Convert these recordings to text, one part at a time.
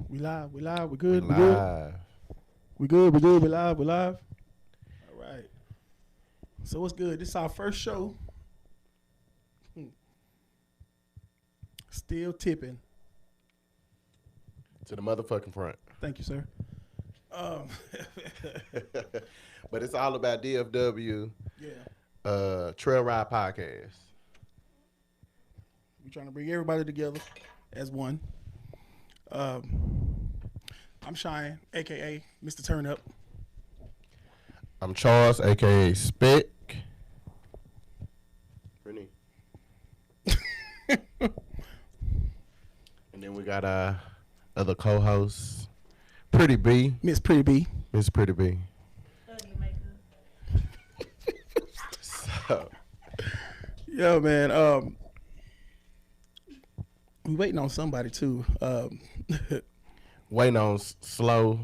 We live. We We good. We good. live. We good. We good. We live. We live. All right. So what's good? This is our first show. Still tipping. To the motherfucking front. Thank you, sir. Um, But it's all about DFW yeah. Trail Ride Podcast. We're trying to bring everybody together as one. I'm SHIAN, aka Mr. Turn Up. I'm Charles, aka SPEC. Brittany. And then we got our other co-host, Pretty B. Miss Pretty B. Miss Pretty B. So, Yo, man. We waiting on somebody too. waiting on slow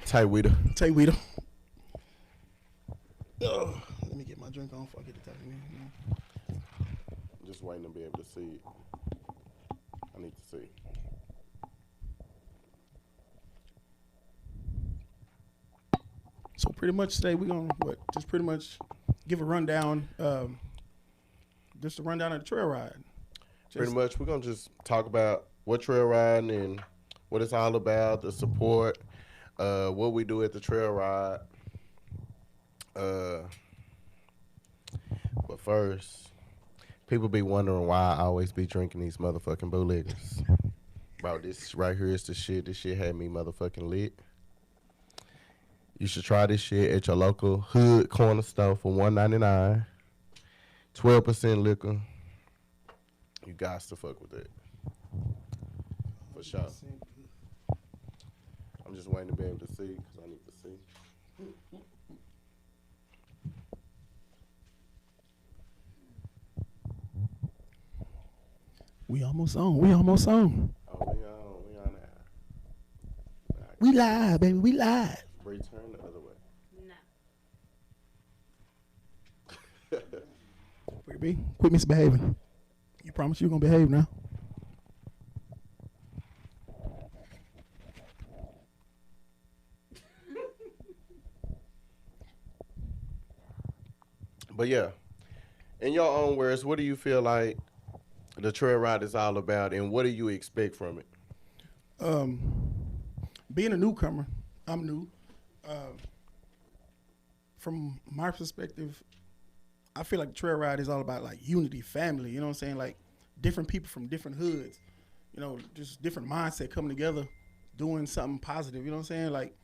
Tayweeta. Tay Weeder. Oh, let me get my drink on before I get the time. Just waiting to be able to see it. I need to see. So pretty much today we're gonna just pretty much give a rundown, just a rundown of the trail ride. Pretty much, we're gonna just talk about what trail riding and what it's all about, the support, what we do at the trail ride. But first, people be wondering why I always be drinking these motherfucking bootleggers. Bro, this right here is the shit. This shit had me motherfucking lit. You should try this shit at your local hood corner store for $1.99. 12% liquor. You got to fuck with it. For sure. I'm just waiting to be able to see because I need to see. We almost on. We almost on. Oh, we on now. We live, baby. We live. Bree, turn the other way. No. Pretty B, quit misbehaving. You promise you're gonna behave now? But yeah, in your own words, what do you feel like the trail ride is all about, and what do you expect from it? Being a newcomer, I'm new. From my perspective, I feel like the trail ride is all about like unity, family. You know what I'm saying? Like different people from different hoods. You know, just different mindset coming together, doing something positive. You know what I'm saying? Like,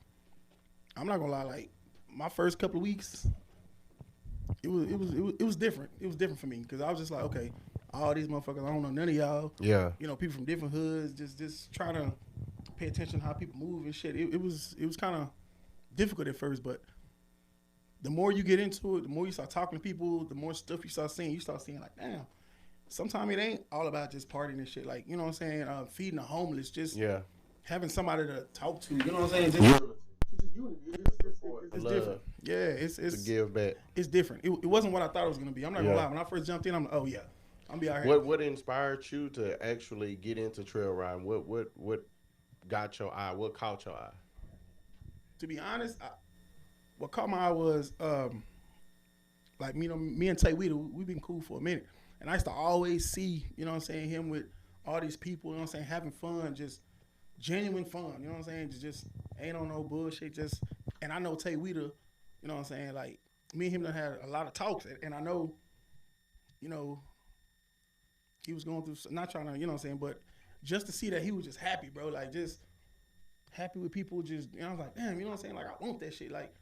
I'm not gonna lie. Like my first couple of weeks, it was different. It was different for me because I was just like, okay, all these motherfuckers, I don't know none of y'all. Yeah. You know, people from different hoods, just trying to pay attention to how people move and shit. It was kind of difficult at first, but the more you get into it, the more you start talking to people, the more stuff you start seeing like, damn, sometimes it ain't all about just partying and shit. Like, you know what I'm saying? Feeding the homeless, just having somebody to talk to. You know what I'm saying? Just unity. It's different. Yeah, it's to give back. It's different. It wasn't what I thought it was gonna be. I'm not gonna lie. When I first jumped in, I'm like, oh yeah, I'm be out here. What inspired you to actually get into trail riding? What got your eye? What caught your eye? To be honest, what caught my eye was like me and Tay we've been cool for a minute, and I used to always see, you know what I'm saying, him with all these people, you know what I'm saying, having fun, just genuine fun, you know what I'm saying, just ain't on no bullshit, just. And I know Tay Weeder, you know what I'm saying, like me and him done had a lot of talks, and I know, you know, he was going through, not trying to, you know what I'm saying, but just to see that he was just happy, bro, like just happy with people, just, you know, I was like, damn, you know what I'm saying, like I want that shit, like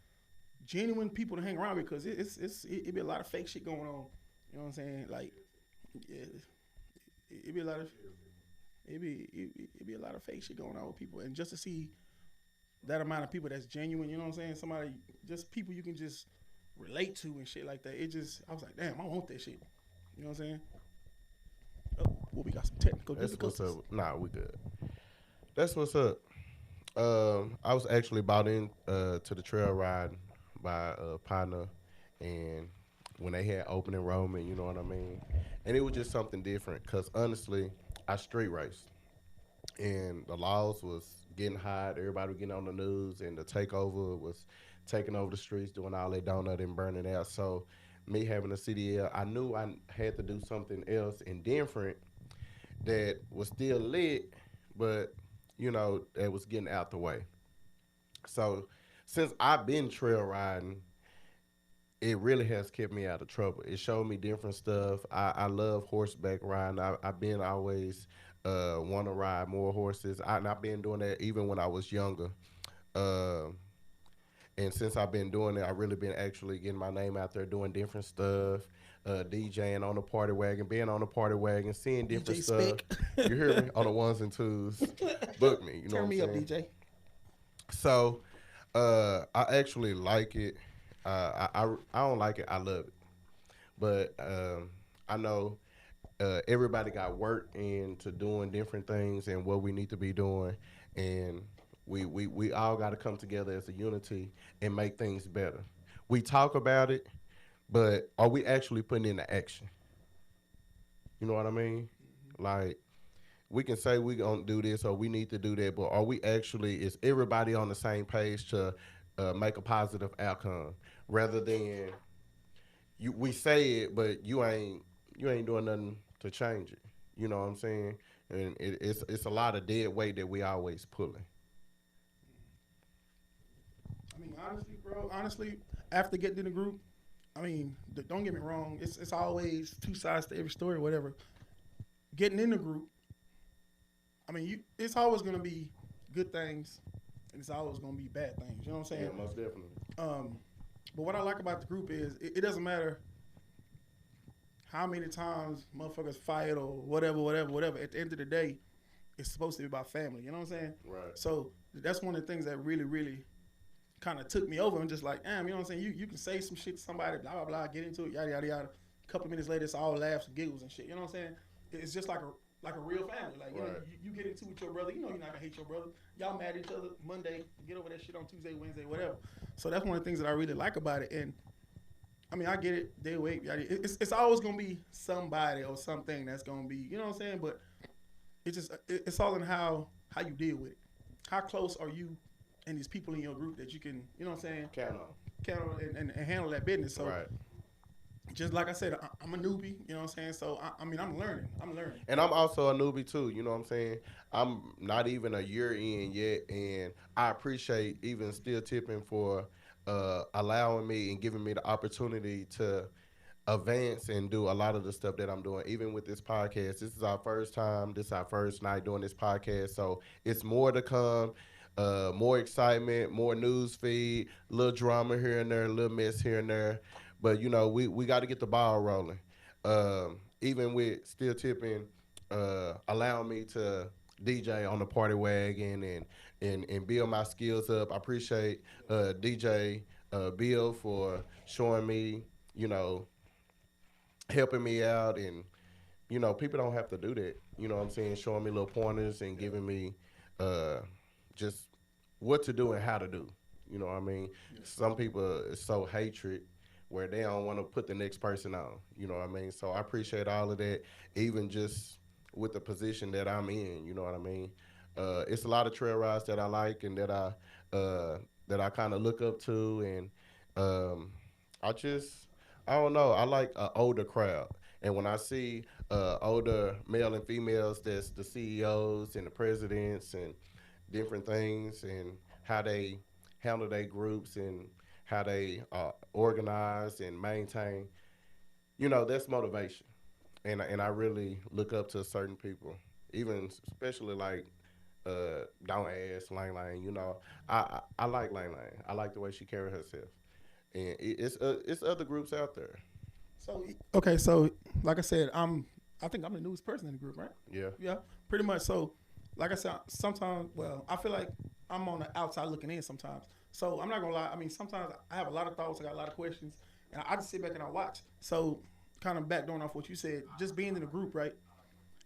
genuine people to hang around with, because it be a lot of fake shit going on, you know what I'm saying, like, yeah, it be a lot of, it be a lot of fake shit going on with people, and just to see that amount of people that's genuine, you know what I'm saying, somebody, just people you can just relate to and shit like that, it just, I was like, damn, I want that shit, you know what I'm saying. Oh, well, we got some technical difficulties. That's what's up. Nah, we good. That's what's up. I was actually bought in to the trail ride by a partner, and when they had open enrollment, you know what I mean? And it was just something different because honestly, I street raced. And the laws was getting hot. Everybody was getting on the news, and the takeover was taking over the streets, doing all that donut and burning out. So, me having a CDL, I knew I had to do something else and different that was still lit, but that was getting out the way. So, since I've been trail riding, it really has kept me out of trouble. It showed me different stuff. I love horseback riding. I've been always want to ride more horses. And I've been doing that even when I was younger. Uh, and since I've been doing it, I've really been actually getting my name out there, doing different stuff, DJing on the party wagon, being on the party wagon, seeing different DJ stuff. Spec. You hear me? On the ones and twos. Book me. You know what Turn I'm me up, saying? DJ. So I actually like it. I don't like it. I love it. But I know everybody got work into doing different things and what we need to be doing, and we all got to come together as a unity and make things better. We talk about it, but are we actually putting in the action? You know what I mean? Like we can say we gonna do this or we need to do that, but are we actually? Is everybody on the same page to make a positive outcome rather than we say it, but you ain't doing nothing to change it. You know what I'm saying? And it's a lot of dead weight that we always pulling. I mean, honestly, bro. Honestly, after getting in the group, I mean, don't get me wrong. It's always two sides to every story, whatever. Getting in the group, I mean, it's always gonna be good things, and it's always gonna be bad things. You know what I'm Yeah, saying? most definitely. Um, but what I like about the group is it doesn't matter how many times motherfuckers fight or whatever, whatever, whatever. At the end of the day, it's supposed to be about family. You know what I'm saying? Right. So that's one of the things that really, really kind of took me over and just like, damn, you know what I'm saying? You can say some shit to somebody, blah blah blah, get into it, yada yada yada. A couple of minutes later, it's all laughs and giggles and shit. You know what I'm saying? It's just like a real family. Like you know, Right. you get into it with your brother. You know you're not gonna hate your brother. Y'all mad at each other Monday, get over that shit on Tuesday, Wednesday, whatever. So that's one of the things that I really like about it. And I mean, I get it. They wait. It's always gonna be somebody or something that's gonna be. You know what I'm saying? But it's all in how you deal with it. How close are you and these people in your group that you can, you know what I'm saying, Count on. count on and handle that business. So Right. just like I said, I'm a newbie. You know what I'm saying? So I mean, I'm learning. I'm learning. And I'm also a newbie too. You know what I'm saying? I'm not even a year in yet, and I appreciate even still tipping for allowing me and giving me the opportunity to advance and do a lot of the stuff that I'm doing. Even with this podcast, this is our first time. This is our first night doing this podcast, so it's more to come. More excitement, more news feed, little drama here and there, a little mess here and there. But we got to get the ball rolling. Even with still tipping, allowing me to DJ on the party wagon and build my skills up. I appreciate DJ Bill for showing me, you know, helping me out, and people don't have to do that. You know what I'm saying? Showing me little pointers and giving me uh, just what to do and how to do. You know what I mean? Yeah. Some people is so hatred where they don't want to put the next person on. You know what I mean? So I appreciate all of that, even just with the position that I'm in. You know what I mean? It's a lot of trail rides that I like and uh, that I kind of look up to, and um, I just I don't know. I like an older crowd, and when I see older male and females, that's the CEOs and the presidents and different things, and how they handle their groups and how they organize and maintain. That's motivation, and I really look up to certain people, even especially like don't ask Lang Lang. I like Lang Lang. I like the way she carry herself, and it's other groups out there. So okay, so like I said, I think I'm the newest person in the group, right? Yeah. Yeah, pretty much. So like I said, sometimes, well, I feel like I'm on the outside looking in sometimes. So I'm not gonna lie. I mean, sometimes I have a lot of thoughts. I got a lot of questions, and I just sit back and I watch. So kind of backdoing off what you said, just being in a group, right?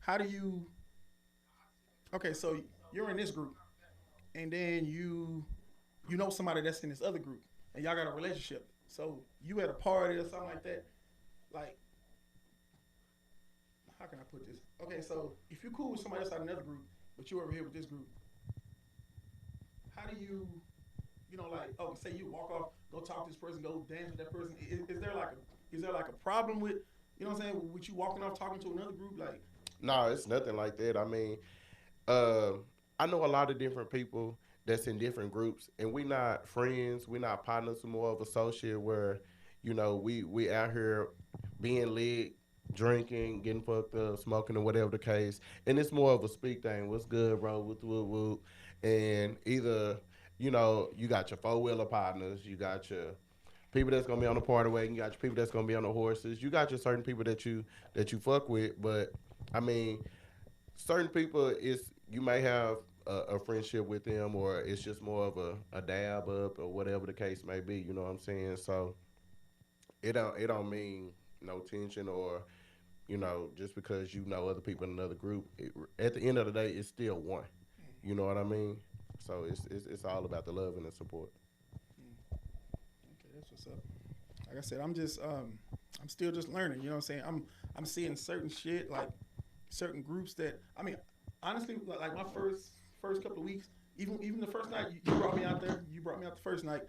How do you? Okay, so you're in this group, and then you know somebody that's in this other group, and y'all got a relationship. So you at a party or something like that. Like, how can I put this? Okay, so if you're cool with somebody else out of another group, but you over here with this group, how do you, like, oh, say you walk off, go talk to this person, go dance with that person. Is there like a problem with, you know what I'm saying, with you walking off talking to another group? Like, No, it's nothing like that. I mean, uh, I know a lot of different people that's in different groups, and we not friends, we not partners, we more of associate where, we out here being lit, drinking, getting fucked up, smoking, or whatever the case, and it's more of a speak thing. What's good, bro? Whoop. And either you got your four wheeler partners, you got your people that's gonna be on the party wagon, you got your people that's gonna be on the horses, you got your certain people that you fuck with, but I mean certain people is you may have a friendship with them or it's just more of a dab up or whatever the case may be, you know what I'm saying? So it don't mean no tension or just because other people in another group, at the end of the day it's still one. You know what I mean? So it's all about the love and the support. okay, that's what's up. Like I said, I'm still just learning. You know what I'm saying? I'm seeing certain shit, like certain groups that, I mean, honestly, like my first couple of weeks, even the first night you brought me out there, you brought me out the first night,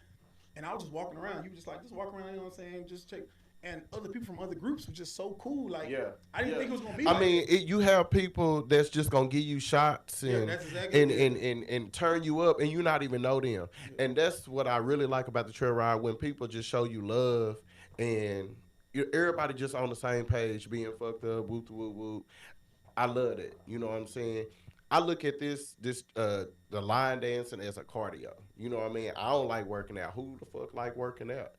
and I was just walking around. You were just like, just walk around. You know what I'm saying? Just check. And other people from other groups were just so cool. Like, Yeah, I didn't yeah. think it was gonna be I like mean, that. you have people that's just gonna give you shots Yeah, and that's exactly and, what and, it and and turn you up, and you not even know them. is. And that's what I really like about the trail ride when people just show you love and everybody just on the same page, being fucked up, whoop whoop whoop. I love that. You know what I'm saying? I look at the line dancing as a cardio. You know what I mean? I don't like working out. Who the fuck like working out?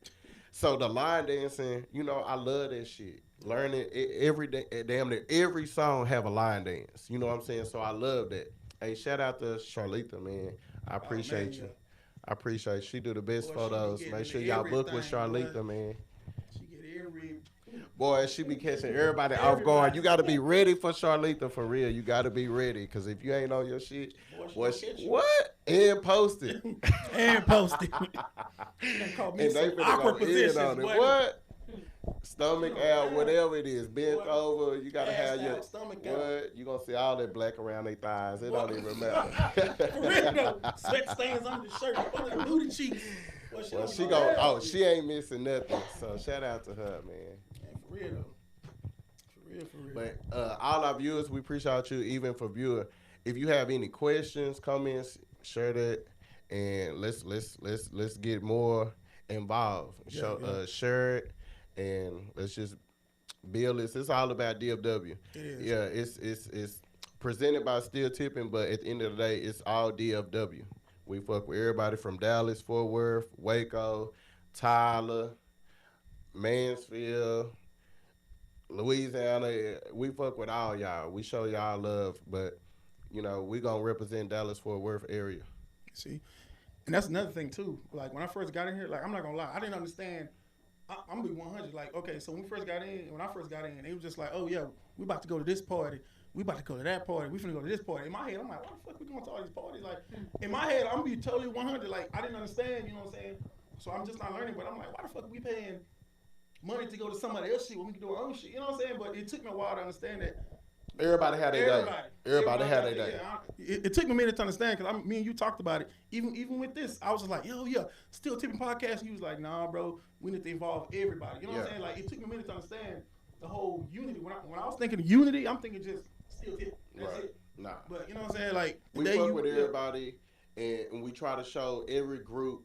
So the line dancing, I love that shit. Learning every day, damn near every song have a line dance. You know what I'm saying? So I love that. Hey, shout out to Charlita, man. I Oh man, appreciate yeah. you. I appreciate you. She do the best Boy, she be photos. getting Make into sure y'all book with everything, boy. Charlita, man. She get every Boy, she be catching everybody off guard. everybody. You got to be ready for Charlita for real. You got to be ready because if you ain't on your shit, Boy, she boy, gonna catch you. what? And post it. And post it. She done caught me in And they some finna awkward go in positions, on it. boy. What? She Stomach done out, down. whatever it is, bent Boy, over. You gotta passed have your out, stomach out. what? You gonna see all that black around their thighs. It Boy. don't even matter. For real though. Sweat stains under the shirt, under the booty cheeks. Boy, she Well, done she go go. down. Oh, she ain't missing nothing. So shout out to her, man. Man, for real though. For real. But all our viewers, we appreciate you. Even for viewer, if you have any questions, comments, share that, and let's get more involved. Share it, and let's just build this. It's all about DFW. It is. Yeah, it's presented by Steel Tipping, but at the end of the day, it's all DFW. We fuck with everybody from Dallas, Fort Worth, Waco, Tyler, Mansfield, Louisiana. We fuck with all y'all. We show y'all love, but we gonna represent Dallas Fort Worth area. See? And that's another thing too. Like when I first got in here, like I'm not gonna lie, I didn't understand. I'm gonna be 100. Like, okay, so when I first got in, it was just like, oh yeah, we about to go to this party, we about to go to that party, we finna go to this party. In my head, I'm like, why the fuck we going to all these parties? Like, in my head, I'm gonna be totally 100. Like, I didn't understand, you know what I'm saying? So I'm just not learning. But I'm like, why the fuck are we paying money to go to somebody else's shit when we can do our own shit? You know what I'm saying? But it took me a while to understand that. Everybody had their day. Everybody had their day. Yeah, it took me a minute to understand because me and you talked about it. Even with this, I was just like, yo, yeah, Still Tipping podcast. And he was like, nah, bro, we need to involve everybody. You know what I'm saying? Like, it took me a minute to understand the whole unity. When I was thinking of unity, I'm thinking just Still Tipping. That's it. Nah. But you know what I'm saying? Like, we fuck with everybody, and we try to show every group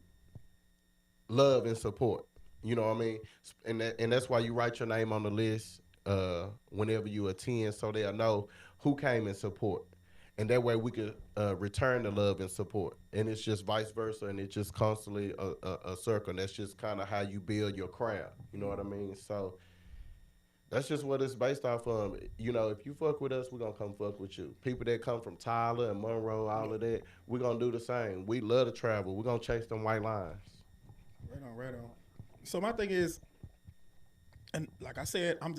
love and support. You know what I mean? And that's why you write your name on the list whenever you attend, so they'll know who came in support, and that way we could return the love and support. And it's just vice versa, and it's just constantly a circle. And that's just kind of how you build your crowd. You know what I mean? So that's just what it's based off of. If you fuck with us, we're gonna come fuck with you. People that come from Tyler and Monroe, all of that, we're gonna do the same. We love to travel. We're gonna chase them white lines. Right on. So my thing is, and like I said, I'm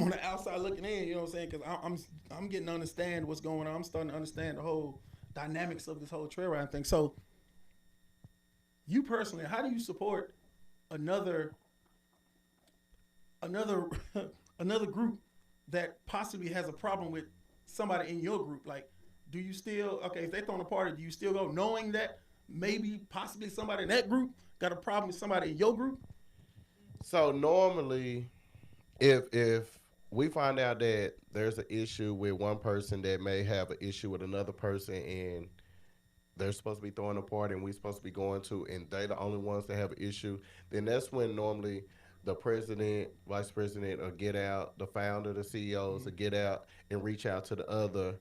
on the outside looking in, you know what I'm saying? Because I'm getting to understand what's going on. I'm starting to understand the whole dynamics of this whole trail ride thing. So, you personally, how do you support another another group that possibly has a problem with somebody in your group? Like, do you still if they throwing a party, do you still go knowing that maybe possibly somebody in that group got a problem with somebody in your group? So normally, if we find out that there's an issue with one person that may have an issue with another person, and they're supposed to be throwing a party and we're supposed to be going to, and they the only ones that have an issue, then that's when normally the president, vice president will get out, the founder, the CEOs will get out and reach out to the other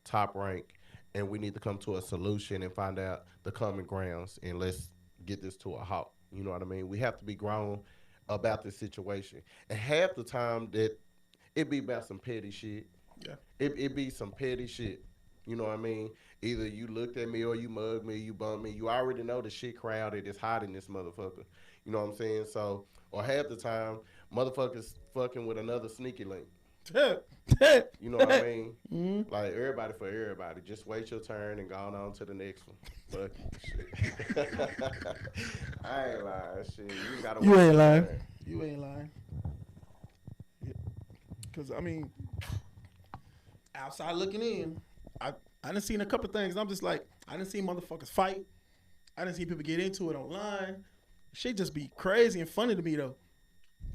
top rank, and we need to come to a solution and find out the common grounds, and let's get this to a halt. You know what I mean? We have to be grown about this situation. And half the time that it be about some petty shit. Yeah. It be some petty shit. You know what I mean? Either you looked at me or you mugged me, you bumped me. You already know the shit crowded. It's hot in this motherfucker. You know what I'm saying? So, or half the time, motherfuckers fucking with another sneaky link. You know what I mean? Mm-hmm. Like everybody for everybody. Just wait your turn and go on to the next one. But shit. I ain't lying. Shit, you gotta. You wait ain't your lying. turn. You ain't lying. Because, I mean, outside looking in, I done seen a couple of things. And I'm just like, I done seen motherfuckers fight. I done seen people get into it online. Shit just be crazy and funny to me, though.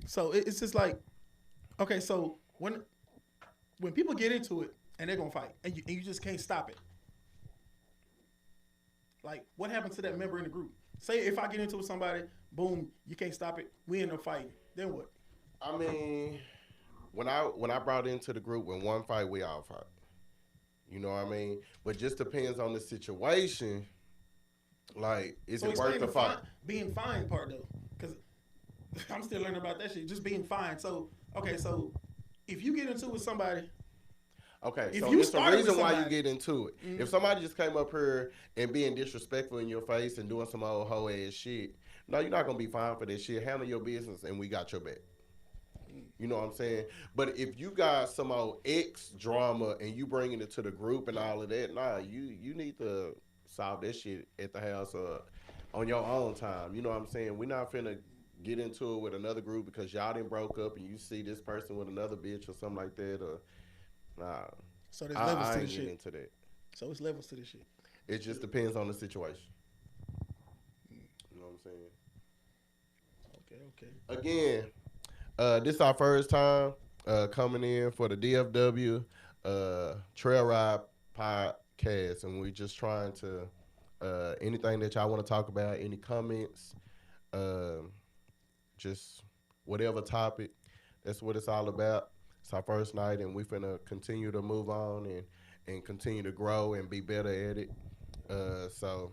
So it's just like, okay, so when people get into it and they're going to fight and you just can't stop it. Like, what happens to that member in the group? Say if I get into it with somebody, boom, you can't stop it. We end up fighting. Then what? I mean, when I brought into the group, when one fight, we all fight. You know what I mean? But just depends on the situation. Like, is So it worth the fight? being fine part though, because I'm still learning about that shit. Just being fine. So okay, so if you get into it with somebody, Okay, if so you it's the started with reason why you somebody- get into it. If somebody just came up here and being disrespectful in your face and doing some old hoe ass shit, no, you're not gonna be fine for that shit. Handle your business, and we got your back. You know what I'm saying? But if you got some old ex drama and you bringing it to the group and all of that, nah, you need to solve that shit at the house on your own time. You know what I'm saying? We're not finna get into it with another group because y'all done broke up and you see this person with another bitch or something like that. Or nah, so there's levels I to ain't this getting shit. into that. So it's levels to this shit. It just depends on the situation. You know what I'm saying? Okay. Again, this is our first time coming in for the DFW Trail Ride podcast, and we just trying to anything that y'all want to talk about, any comments, just whatever topic. That's what it's all about. It's our first night, and we finna continue to move on and continue to grow and be better at it. So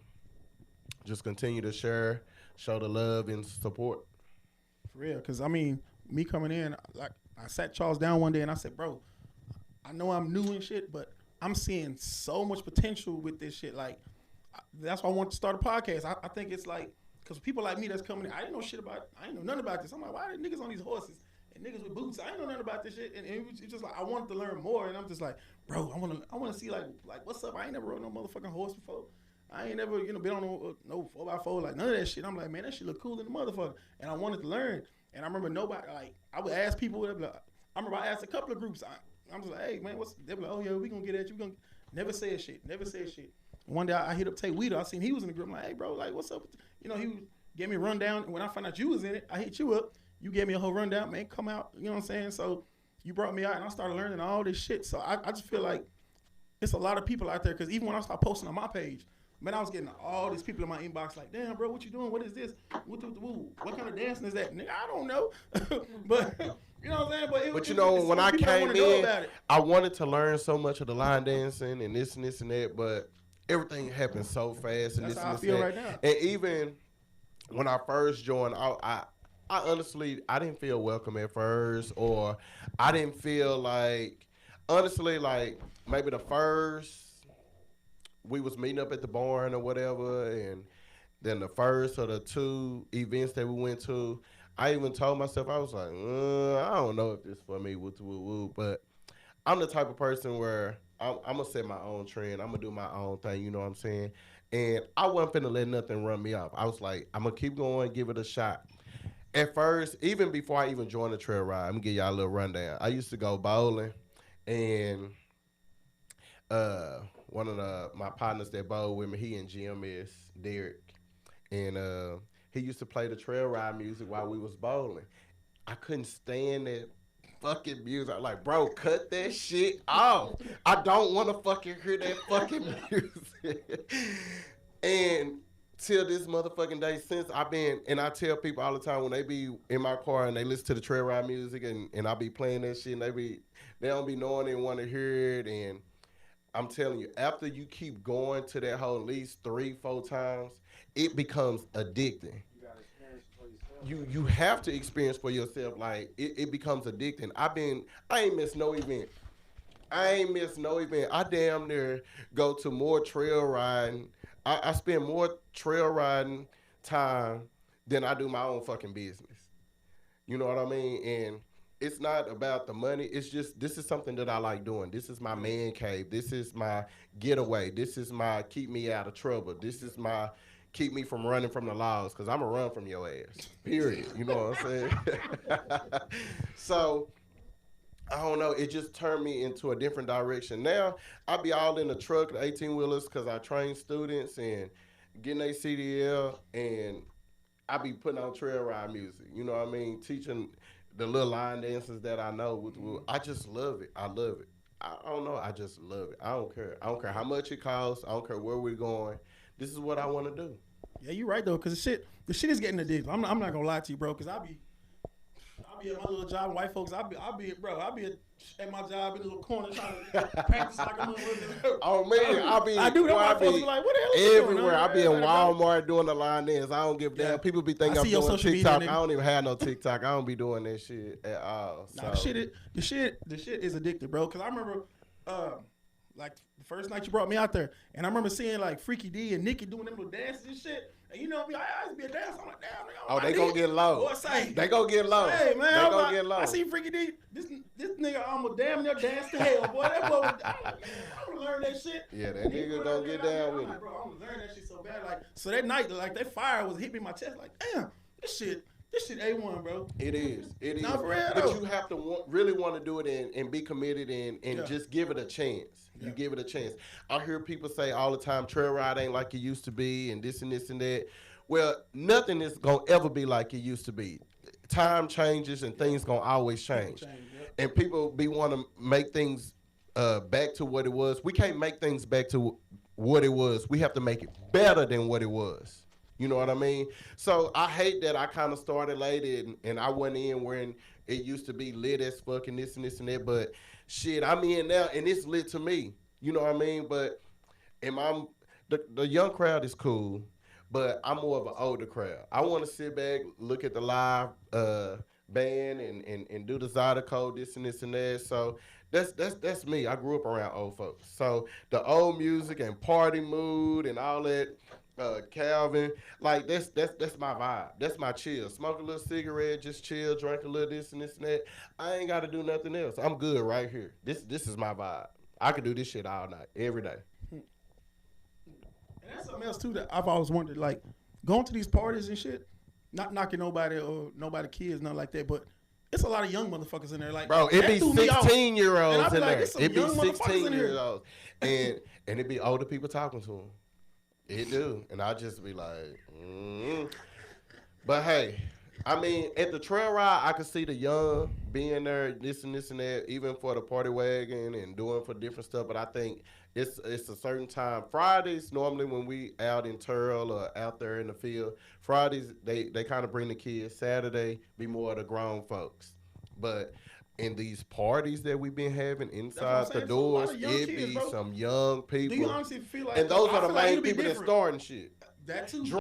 just continue to share, show the love and support. For real, because I mean, me coming in, like I sat Charles down one day and I said, bro, I know I'm new and shit, but I'm seeing so much potential with this shit. Like, that's why I want to start a podcast. I think it's like, because people like me that's coming in, I didn't know shit about, I didn't know nothing about this. I'm like, why are niggas on these horses and niggas with boots? I ain't know nothing about this shit. And it was just like, I wanted to learn more. And I'm just like, bro, I want to see like what's up? I ain't never rode no motherfucking horse before. I ain't never, been on no 4x4, like none of that shit. I'm like, man, that shit look cool in the motherfucker. And I wanted to learn. And I remember nobody, like, I would ask people, they'd be like, I remember I asked a couple of groups, I'm just like, hey, man, they'd be like, oh, yeah, we gonna get at you. Never said shit. One day I hit up Tay Weeder. I seen he was in the group. I'm like, hey, bro, like, what's up? He gave me a rundown. And when I found out you was in it, I hit you up. You gave me a whole rundown, man, come out. You know what I'm saying? So you brought me out and I started learning all this shit. So I just feel like it's a lot of people out there, because even when I start posting on my page, man, I was getting all these people in my inbox like, damn, bro, what you doing? What is this? What kind of dancing is that? Nigga, I don't know. But, you know what I'm saying? But you know, when I came in, about it. I wanted to learn so much of the line dancing and this and this and that, but everything happened so fast and That's this how and I this feel and right that. now. And even when I first joined, I honestly, I didn't feel welcome at first, or I didn't feel like, honestly, like maybe the first, we was meeting up at the barn or whatever, and then the first of the two events that we went to, I even told myself, I was like, I don't know if this for me, but I'm the type of person where I'm going to set my own trend. I'm going to do my own thing, you know what I'm saying? And I wasn't finna let nothing run me off. I was like, I'm going to keep going, give it a shot. At first, even before I even joined the trail ride, I'm going to give y'all a little rundown. I used to go bowling, and one of my partners that bowled with me, he in GMS, Derek, and he used to play the trail ride music while we was bowling. I couldn't stand that fucking music. I'm like, bro, cut that shit off. I don't want to fucking hear that fucking music. And till this motherfucking day, since I've been, and I tell people all the time when they be in my car and they listen to the trail ride music and I be playing that shit and they don't be knowing they want to hear it. And I'm telling you, after you keep going to that hole at least 3-4 times, it becomes addicting. You have to experience for yourself. Like it becomes addicting. I ain't missed no event. I damn near go to more trail riding. I spend more trail riding time than I do my own fucking business. You know what I mean? And it's not about the money. It's just this is something that I like doing. This is my man cave. This is my getaway. This is my keep me out of trouble. This is my keep me from running from the laws, because I'm going to run from your ass, period. You know what I'm saying? So, I don't know. It just turned me into a different direction. Now, I be all in the truck, the 18-wheelers, because I train students and getting their CDL, and I be putting on trail ride music. You know what I mean? Teaching the little line dances that I know. I just love it. I love it. I don't know. I just love it. I don't care. I don't care how much it costs. I don't care where we're going. This is what I want to do. Yeah, you're right though, cause the shit is getting addictive. I'm not gonna lie to you, bro, cause I be at my little job, white folks. I be at my job in a little corner trying to practice like a motherfucker. Oh man, I do that. White folks be like, what the hell is you everywhere. I be in Walmart doing the line dance. I don't give a damn. People be thinking I'm doing TikTok. I don't even have no TikTok. I don't be doing that shit at all. So. Nah, the shit is addictive, bro. Cause I remember, like the first night you brought me out there, and I remember seeing like Freaky D and Nikki doing them little dances and shit. And you know me, I used to be a dancer. I'm like, damn, nigga. Oh, they gonna get low. They gonna get low. Hey man, they gonna get low. I see Freaky D. This nigga almost damn near danced to hell, boy. That boy, I'm gonna learn that shit. Yeah, that nigga gonna get down with it. Bro, I'm gonna learn that shit so bad. Like, so that night, like that fire was hitting me in my chest. Like, damn, this shit A1, bro. It is. Nah, for real, but you have to really want to do it and be committed and just give it a chance. Yeah. You give it a chance. I hear people say all the time, trail ride ain't like it used to be and this and this and that. Well, nothing is going to ever be like it used to be. Time changes and things going to always change. And people want to make things back to what it was. We can't make things back to what it was. We have to make it better than what it was. You know what I mean? So I hate that I kind of started late and I went in when it used to be lit as fuck and this and this and that. But shit, I'm in now and it's lit to me. You know what I mean? But the young crowd is cool, but I'm more of an older crowd. I want to sit back, look at the live band and do the Zydeco, this and this and that. So that's me. I grew up around old folks. So the old music and party mood and all that. Calvin, like that's my vibe. That's my chill. Smoke a little cigarette, just chill, drink a little this and this and that. I ain't got to do nothing else. I'm good right here. This is my vibe. I could do this shit all night, every day. And that's something else too that I've always wondered. Like going to these parties and shit, not knocking nobody or nobody kids, nothing like that, but it's a lot of young motherfuckers in there. Like, bro, it be 16-year-olds in there. It be 16-year-olds, and it be older people talking to them. It do, and I just be like, But hey, I mean, at the trail ride, I could see the young being there, this and that, even for the party wagon and doing for different stuff. But I think it's a certain time. Fridays, normally when we out in Turl or out there in the field, Fridays, they kind of bring the kids. Saturday, be more of the grown folks. But in these parties that we've been having inside the doors, it be some young people. Do you honestly feel like, and those are the main people that starting shit. That too.